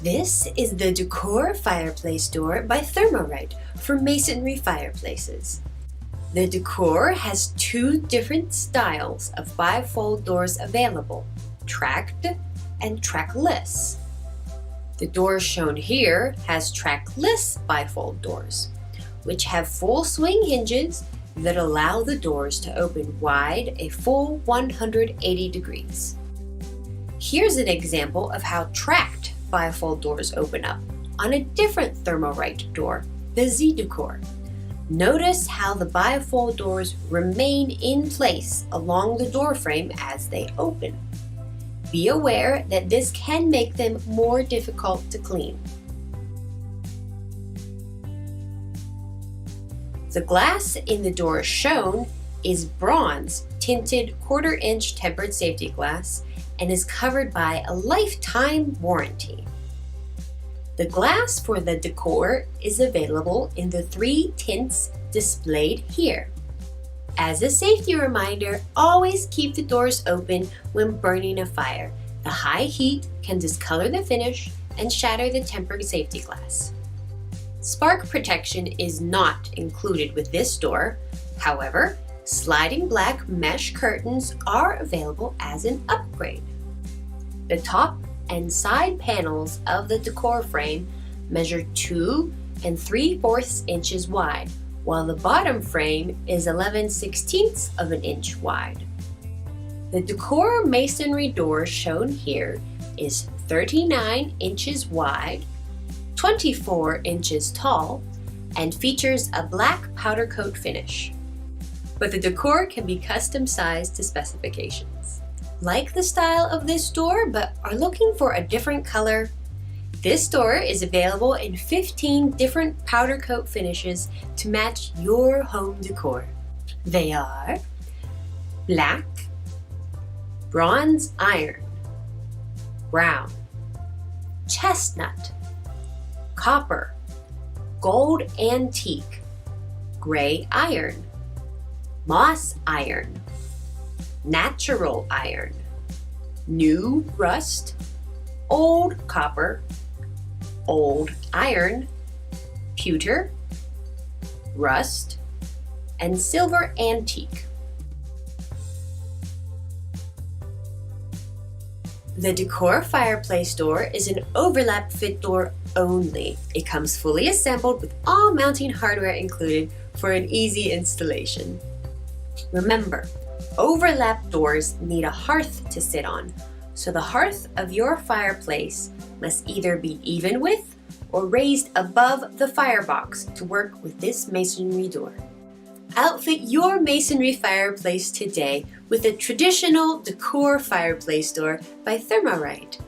This is the Decor fireplace door by Thermarite for masonry fireplaces. The Decor has two different styles of bifold doors available, tracked and trackless. The door shown here has trackless bifold doors, which have full swing hinges that allow the doors to open wide a full 180 degrees. Here's an example of how tracked bifold doors open up on a different Thermarite door, the Z-Decor. Notice how the bifold doors remain in place along the door frame as they open. Be aware that this can make them more difficult to clean. The glass in the door shown is bronze tinted 1/4 inch tempered safety glass and is covered by a lifetime warranty. The glass for the Decor is available in the 3 tints displayed here. As a safety reminder, always keep the doors open when burning a fire. The high heat can discolor the finish and shatter the tempered safety glass. Spark protection is not included with this door. However, sliding black mesh curtains are available as an upgrade. The top and side panels of the Decor frame measure 2 3/4 inches wide, while the bottom frame is 11/16 of an inch wide. The Decor masonry door shown here is 39 inches wide, 24 inches tall, and features a black powder coat finish. But the Decor can be custom sized to specifications. Like the style of this door but are looking for a different color? This door is available in 15 different powder coat finishes to match your home decor. They are black, bronze iron, brown, chestnut, copper, gold antique, gray iron, moss iron, natural iron, new rust, old copper, old iron, pewter, rust, and silver antique. The Decor fireplace door is an overlap fit door only. It comes fully assembled with all mounting hardware included for an easy installation. Remember, overlap doors need a hearth to sit on, so the hearth of your fireplace must either be even with or raised above the firebox to work with this masonry door. Outfit your masonry fireplace today with a traditional Decor fireplace door by Thermarite.